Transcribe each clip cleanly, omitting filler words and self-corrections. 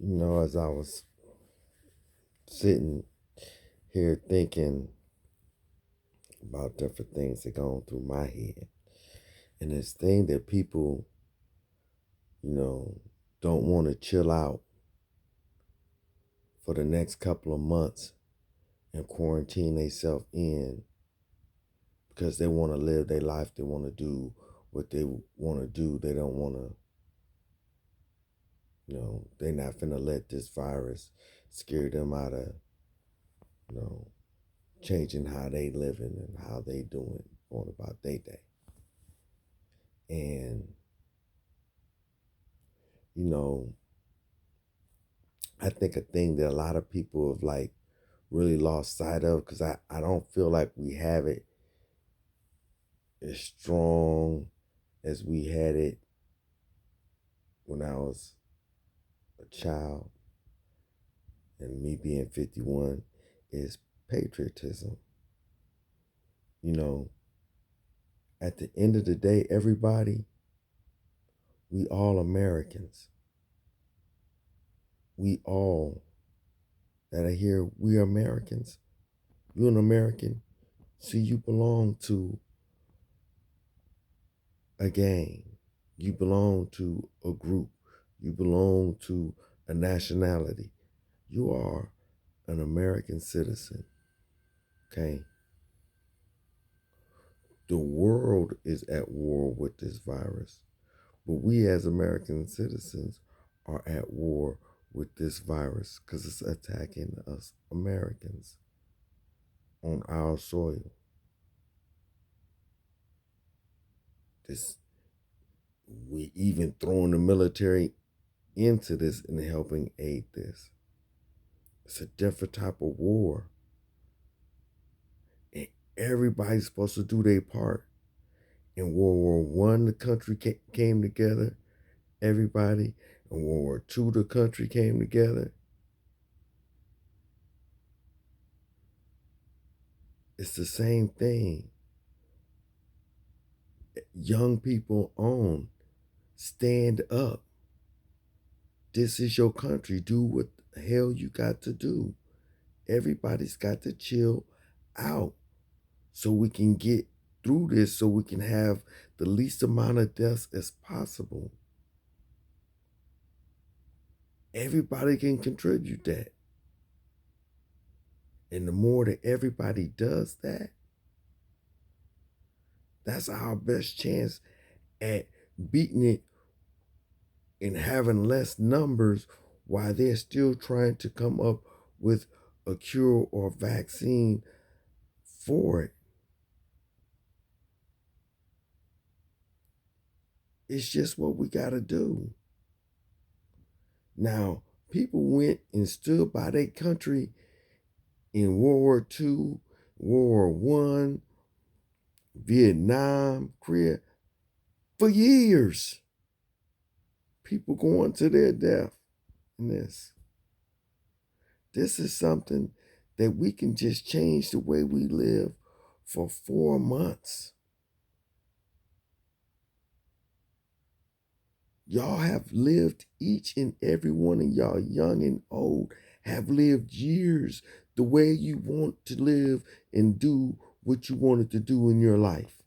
As I was sitting here thinking about different things that going through my head, and this thing that people, you know, don't want to chill out for the next couple of months and quarantine themselves in because they want to live their life. They want to do what they want to do. They don't want to, they're not finna let this virus scare them out of, you know, changing how they living and how they doing, going about their day. And, you know, I think a thing that a lot of people have like really lost sight of, because I don't feel like we have it as strong as we had it when I was a child, and me being 51, is patriotism. You know, at the end of the day, everybody, we all Americans. We all that are here, we are Americans. You're an American, so you belong to a gang. You belong to a group. You belong to a nationality. You are an American citizen. Okay? The world is at war with this virus, but we as American citizens are at war with this virus because it's attacking us Americans on our soil. This we even throwing the military into this and helping aid this. It's a different type of war. And everybody's supposed to do their part. In World War One, the country came together. Everybody. In World War Two, the country came together. It's the same thing. Young people on. Stand up. This is your country. Do what the hell you got to do. Everybody's got to chill out so we can get through this, so we can have the least amount of deaths as possible. Everybody can contribute that. And the more that everybody does that, that's our best chance at beating it and having less numbers while they're still trying to come up with a cure or vaccine for it. It's just what we got to do. Now, people went and stood by their country in World War II, World War I, Vietnam, Korea, for years. People going to their death in this. This is something that we can just change the way we live for 4 months. Y'all have lived, each and every one of y'all, young and old, have lived years the way you want to live and do what you wanted to do in your life.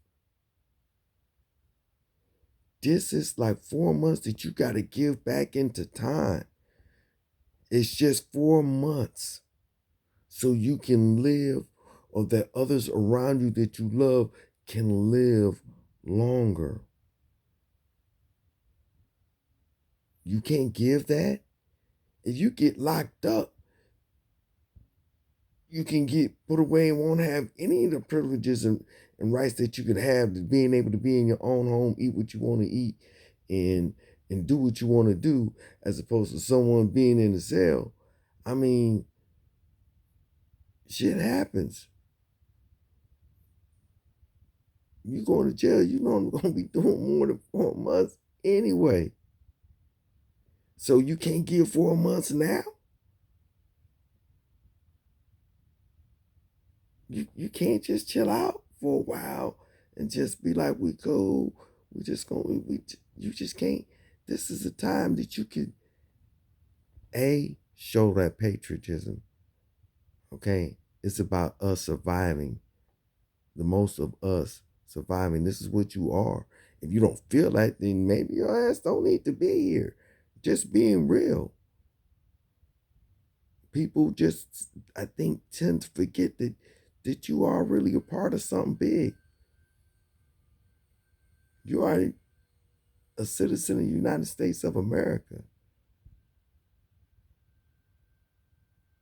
This is like 4 months that you got to give back into time. It's just 4 months so you can live, or that others around you that you love can live longer. You can't give that. If you get locked up, you can get put away and won't have any of the privileges and rights that you could have, to being able to be in your own home, eat what you want to eat, and do what you want to do, as opposed to someone being in a cell. I mean, shit happens. You going to jail, you know I'm gonna be doing more than 4 months anyway. So you can't give 4 months now? You can't just chill out for a while and just be like, we cool. We just gonna you just can't. This is a time that you could Show that patriotism. Okay, it's about us surviving. The most of us surviving. This is what you are. If you don't feel that, then maybe your ass don't need to be here. Just being real. People just, I think, tend to forget that you are really a part of something big. You are a citizen of the United States of America.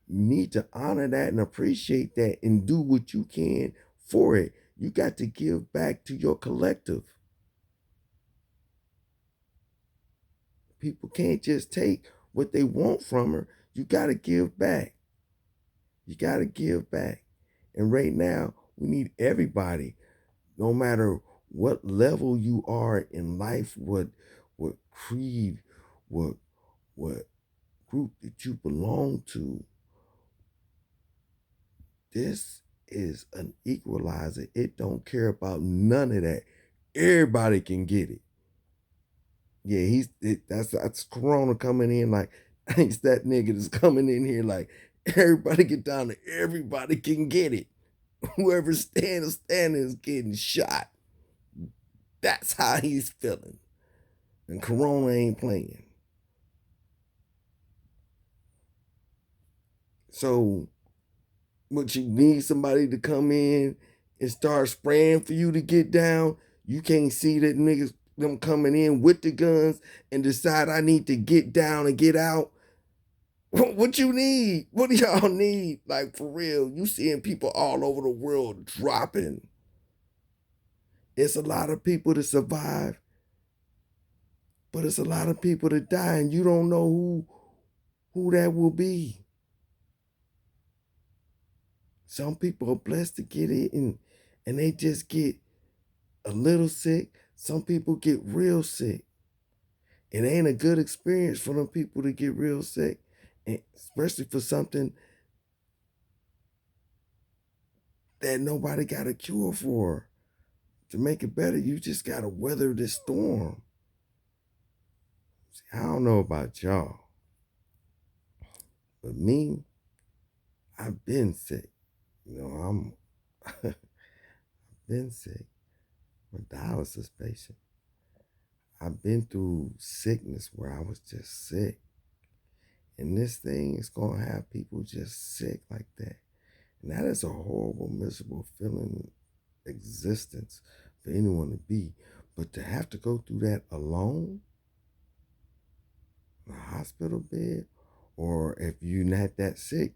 You need to honor that and appreciate that and do what you can for it. You got to give back to your collective. People can't just take what they want from her. You got to give back. You got to give back. And right now, we need everybody, no matter what level you are in life, what creed, what group that you belong to. This is an equalizer. It don't care about none of that. Everybody can get it. Yeah, that's Corona coming in like it's that nigga that's coming in here like everybody get down to everybody can get it. Whoever's standing is getting shot. That's how he's feeling. And Corona ain't playing. So, but you need somebody to come in and start spraying for you to get down. You can't see that niggas them coming in with the guns and decide I need to get down and get out. What you need? What do y'all need? Like for real, you seeing people all over the world dropping. It's a lot of people to survive, but it's a lot of people to die, and you don't know who that will be. Some people are blessed to get it and they just get a little sick. Some people get real sick. It ain't a good experience for them people to get real sick, and especially for something that nobody got a cure for. To make it better, you just gotta weather this storm. See, I don't know about y'all, but me, I've been sick. I've been sick. I'm a dialysis patient. I've been through sickness where I was just sick. And this thing is gonna have people just sick like that. And that is a horrible, miserable feeling existence for anyone to be. But to have to go through that alone, in a hospital bed, or if you're not that sick,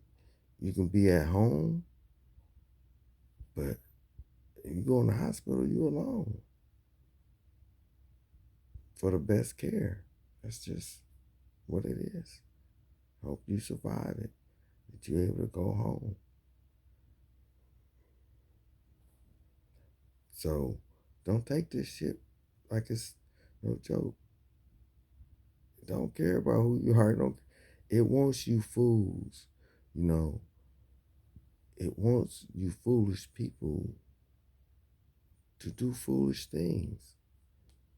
you can be at home. But if you go in the hospital, you're alone for the best care. That's just what it is. Hope you survive it, that you're able to go home. So don't take this shit like it's no joke. Don't care about who you are. Don't. It wants you fools. You know. It wants you foolish people to do foolish things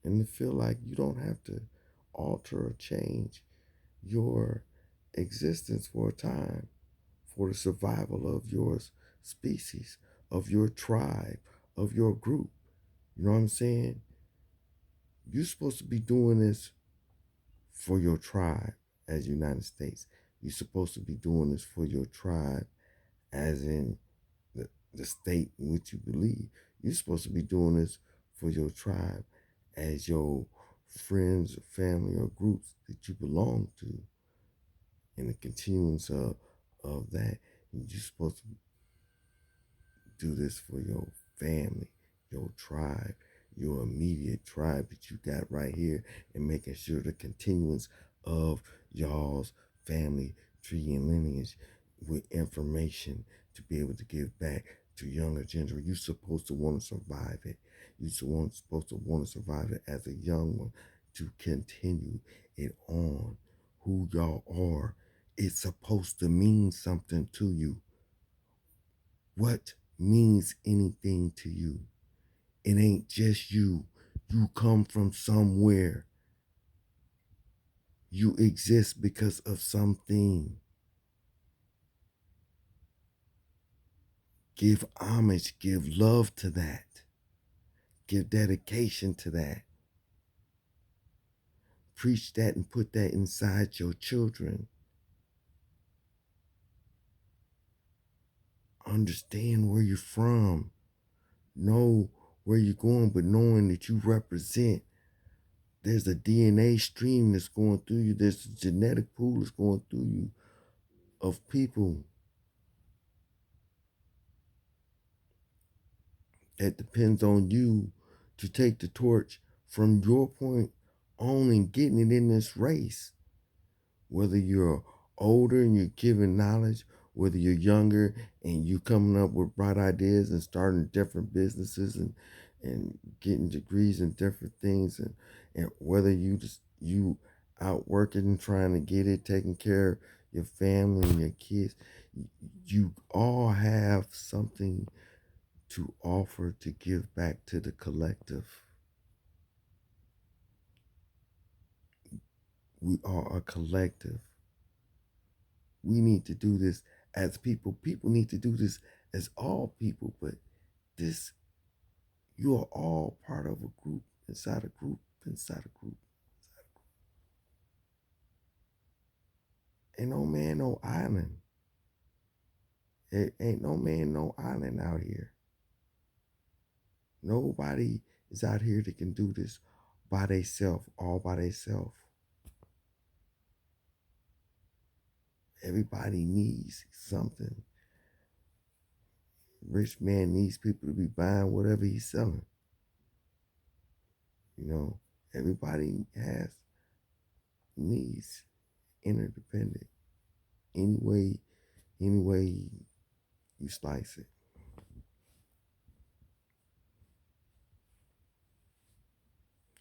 and to feel like you don't have to alter or change your existence for a time for the survival of your species, of your tribe, of your group. You know what I'm saying? You're supposed to be doing this for your tribe as United States. You're supposed to be doing this for your tribe as in the state in which you believe. You're supposed to be doing this for your tribe as your friends or family or groups that you belong to. In the continuance of that, you're supposed to do this for your family, your tribe, your immediate tribe that you got right here, and making sure the continuance of y'all's family tree and lineage with information to be able to give back to younger generation. You're supposed to want to survive it. You're supposed to want to survive it as a young one to continue it on. Who y'all are, it's supposed to mean something to you. What means anything to you? It ain't just you. You come from somewhere. You exist because of something. Give homage, give love to that. Give dedication to that. Preach that and put that inside your children. Understand where you're from. Know where you're going, but knowing that you represent. There's a DNA stream that's going through you. There's a genetic pool that's going through you of people that depends on you to take the torch from your point on and getting it in this race. Whether you're older and you're giving knowledge, whether you're younger and you coming up with bright ideas and starting different businesses and getting degrees in different things, and whether you out working and trying to get it, taking care of your family and your kids, you all have something to offer to give back to the collective. We are a collective. We need to do this as people. People need to do this as all people, but this, you are all part of a group, inside a group, inside a group. Ain't no man, no island. It ain't no man, no island out here. Nobody is out here that can do this by themselves, all by themselves. Everybody needs something. Rich man needs people to be buying whatever he's selling. You know, everybody has needs, interdependent. Any way you slice it.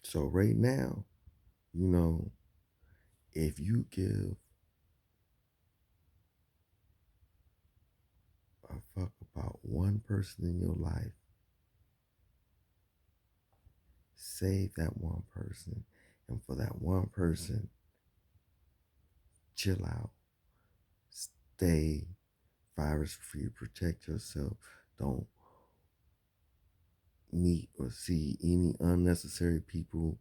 So right now, you know, if you give a fuck about one person in your life, save that one person. And for that one person, chill out. Stay virus free. Protect yourself. Don't meet or see any unnecessary people.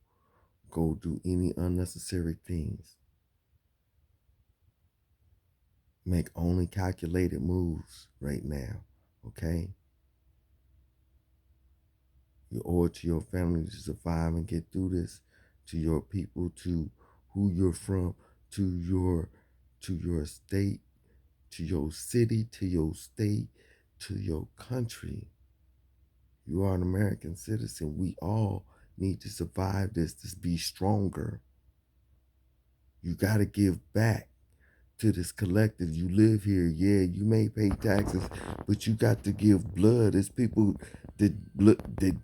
Go do any unnecessary things. Make only calculated moves right now, okay? You owe it to your family to survive and get through this, to your people, to who you're from, to your state, to your city, to your state, to your country. You are an American citizen. We all need to survive this to be stronger. You got to give back to this collective. You live here, yeah, you may pay taxes, but you got to give blood. It's people that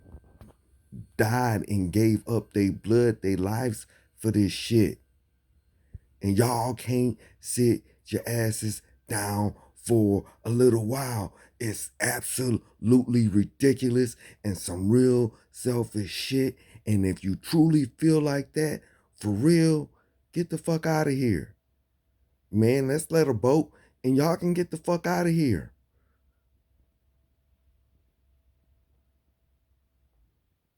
died and gave up their blood, their lives for this shit. And y'all can't sit your asses down for a little while. It's absolutely ridiculous and some real selfish shit. And if you truly feel like that, for real, get the fuck out of here. Man, let's let a boat and y'all can get the fuck out of here.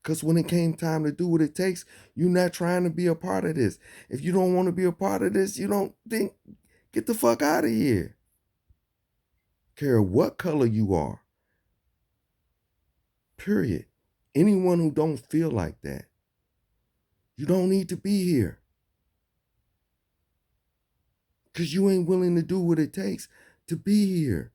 Because when it came time to do what it takes, you're not trying to be a part of this. If you don't want to be a part of this, you don't think, get the fuck out of here. Care what color you are. Period. Anyone who don't feel like that, you don't need to be here. Because you ain't willing to do what it takes to be here.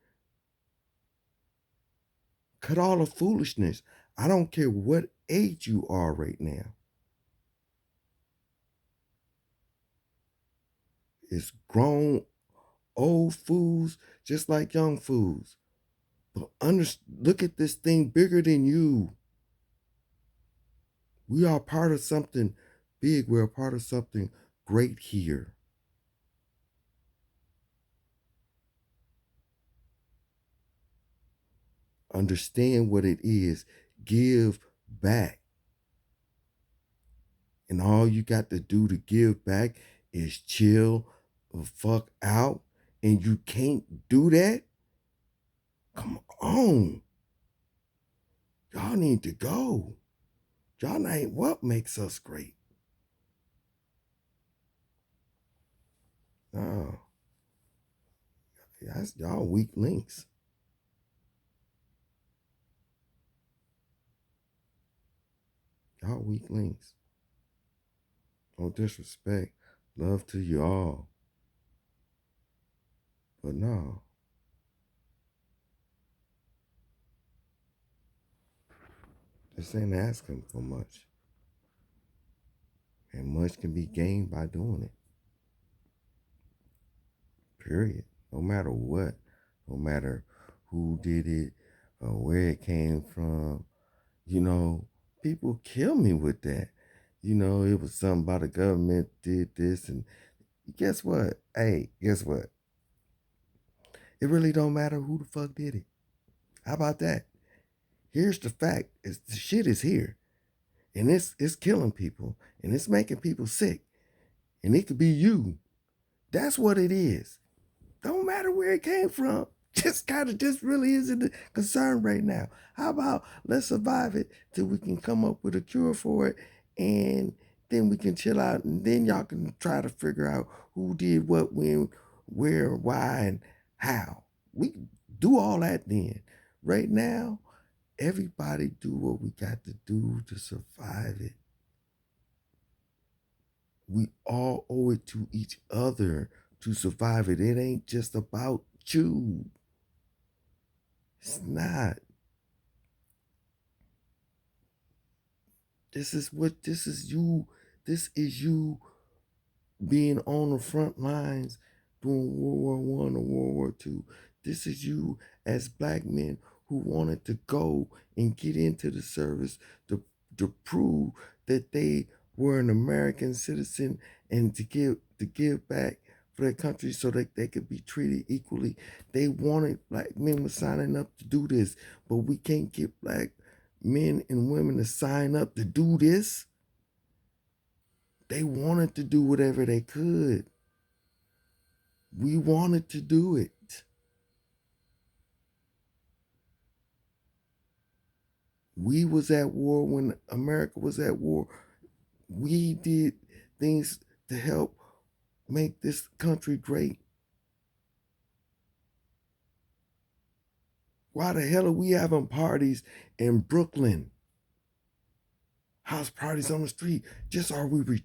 Cut all the foolishness. I don't care what age you are right now. It's grown old fools just like young fools. But look at this thing bigger than you. We are part of something big. We're a part of something great here. Understand what it is. Give back. And all you got to do to give back is chill the fuck out and you can't do that, come on. Y'all need to go. Y'all ain't what makes us great. No, that's y'all weak links. Y'all weak links. No disrespect. Love to you all. But no. This ain't asking for much. And much can be gained by doing it. Period. No matter what. No matter who did it or where it came from. You know, people kill me with that. You know, it was something about the government did this and guess what? Hey, guess what? It really don't matter who the fuck did it. How about that? Here's the fact: is the shit is here, and it's killing people, and it's making people sick, and it could be you. That's what it is. Don't matter where it came from. Just really isn't a concern right now. How about let's survive it till we can come up with a cure for it, and then we can chill out, and then y'all can try to figure out who did what, when, where, why, and how. We can do all that then. Right now, everybody do what we got to do to survive it. We all owe it to each other to survive it. It ain't just about you. It's not. This is you. This is you being on the front lines during World War One or World War Two. This is you as black men who wanted to go and get into the service to prove that they were an American citizen and to give back for their country so that they could be treated equally. They wanted black men were signing up to do this, but we can't get black men and women to sign up to do this. They wanted to do whatever they could. We wanted to do it. We was at war when America was at war. We did things to help make this country great. Why the hell are we having parties in Brooklyn? House parties on the street? Just are we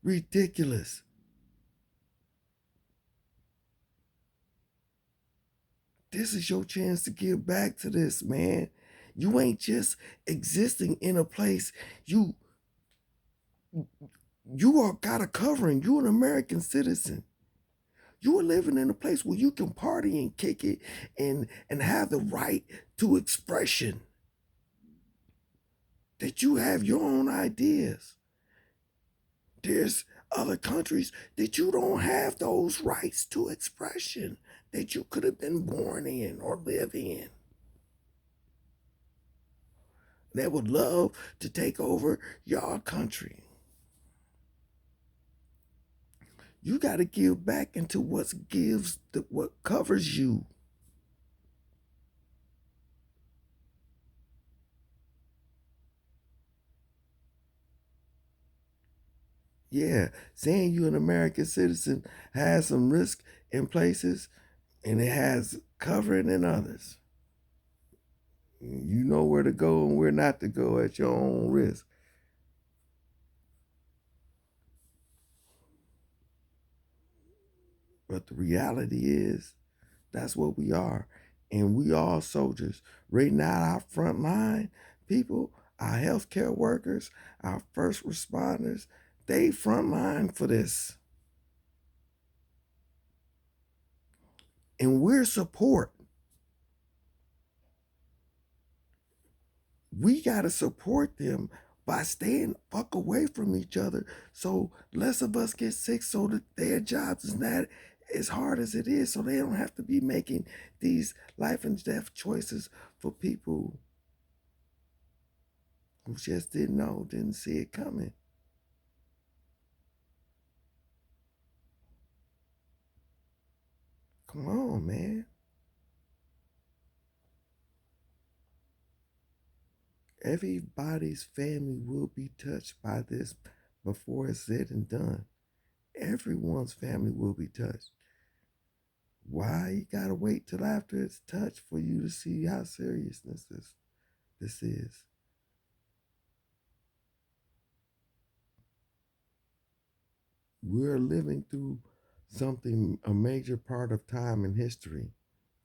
ridiculous? This is your chance to give back to this, man. You ain't just existing in a place. You are got a covering. You're an American citizen. You are living in a place where you can party and kick it and have the right to expression. That you have your own ideas. There's other countries that you don't have those rights to expression that you could have been born in or live in. They would love to take over your country. You got to give back into what covers you. Yeah, saying you're an American citizen has some risk in places and it has covering in others. You know where to go and where not to go at your own risk. But the reality is, that's what we are. And we are soldiers. Right now, our front line people, our healthcare workers, our first responders, they front line for this. And we're support. We got to support them by staying fuck away from each other so less of us get sick so that their jobs is not as hard as it is so they don't have to be making these life and death choices for people who just didn't know, didn't see it coming. Come on, man. Everybody's family will be touched by this before it's said and done. Everyone's family will be touched. Why you gotta wait till after it's touched for you to see how serious this is? We're living through something, a major part of time and history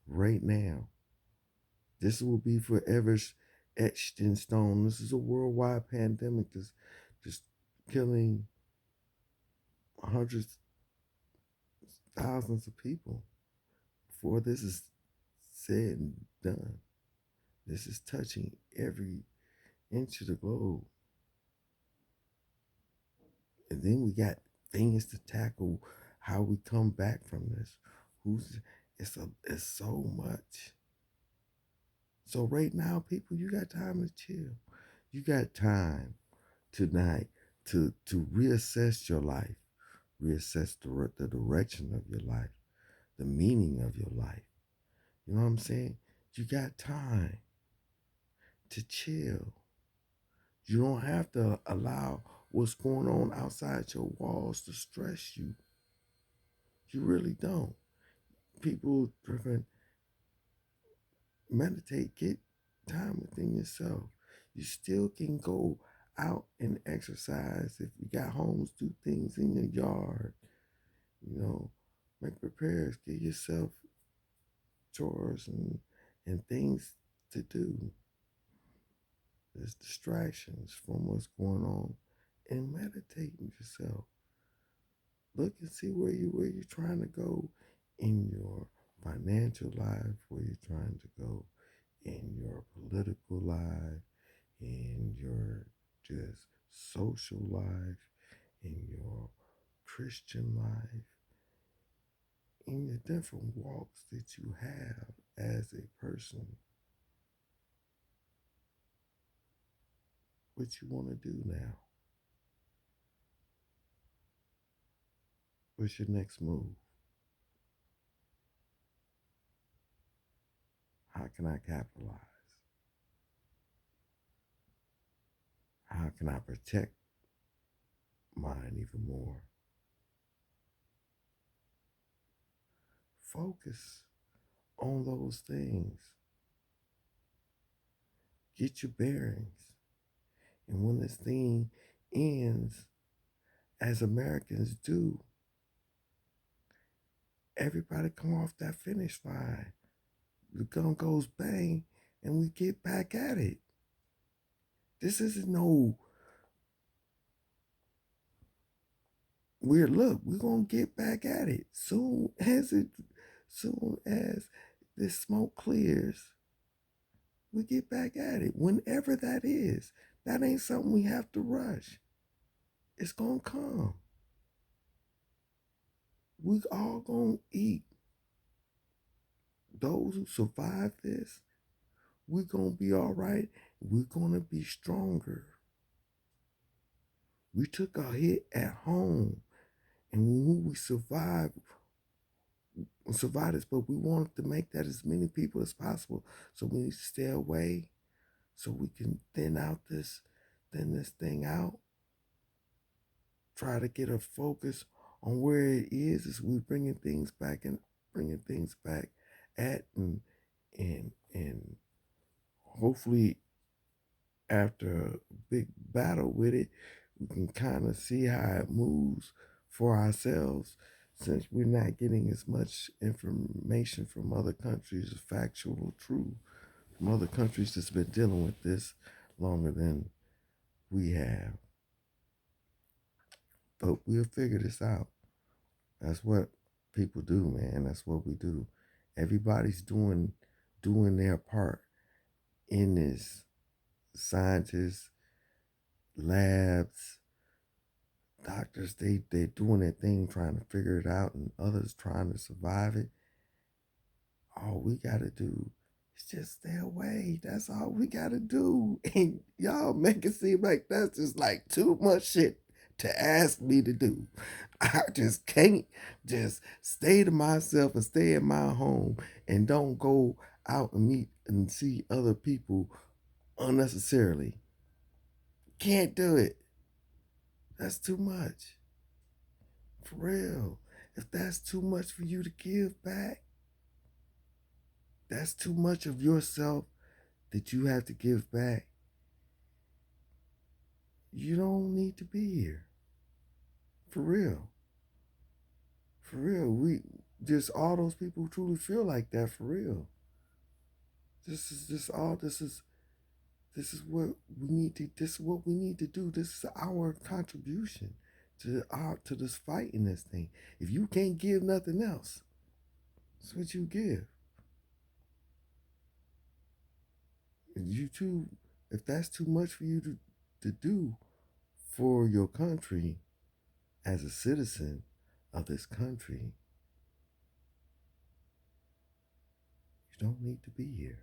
right now. This will be forever etched in stone. This is a worldwide pandemic that's just killing hundreds, thousands of people. Before this is said and done, this is touching every inch of the globe. And then we got things to tackle, how we come back from this. It's so much. So right now, people, you got time to chill. You got time tonight to reassess your life, reassess the direction of your life, the meaning of your life. You know what I'm saying? You got time to chill. You don't have to allow what's going on outside your walls to stress you. You really don't. People driven meditate, get time within yourself. You still can go out and exercise. If you got homes, do things in your yard. You know, make repairs, get yourself chores and things to do. There's distractions from what's going on, and meditating yourself. Look and see where you're trying to go in your financial life, where you're trying to go in your political life, in your just social life, in your Christian life, in the different walks that you have as a person. What you want to do now? What's your next move? How can I capitalize? How can I protect mine even more? Focus on those things. Get your bearings. And when this thing ends, as Americans do, everybody come off that finish line. The gun goes bang, and we get back at it. This isn't no weird look. We're gonna get back at it soon as this smoke clears. We get back at it. Whenever that is. That ain't something we have to rush. It's gonna come. We all gonna eat. Those who survive this, we're gonna be all right. We're gonna be stronger. We took a hit at home, and when we survived this, but we wanted to make that as many people as possible. So we need to stay away, so we can thin this thing out. Try to get a focus on where it is as we bringing things back at and hopefully after a big battle with it, we can kind of see how it moves for ourselves, since we're not getting as much information from other countries, factual truth from other countries that's been dealing with this longer than we have. But we'll figure this out. That's what people do, man. That's what we do. Everybody's doing their part in this. Scientists, labs, doctors, they're doing their thing trying to figure it out, and others trying to survive it. All we gotta do is just stay away. That's all we gotta do. And y'all make it seem like that's just like too much shit to ask me to do. I just can't just stay to myself and stay in my home and don't go out and meet and see other people unnecessarily. Can't do it. That's too much. For real. If that's too much for you to give back, that's too much of yourself that you have to give back. You don't need to be here. For real. For real. We just all those people who truly feel like that for real. This is what we need to this is what we need to do. This is our contribution to this fight in this thing. If you can't give nothing else, that's what you give. And you too, if that's too much for you to do for your country as a citizen of this country, you don't need to be here.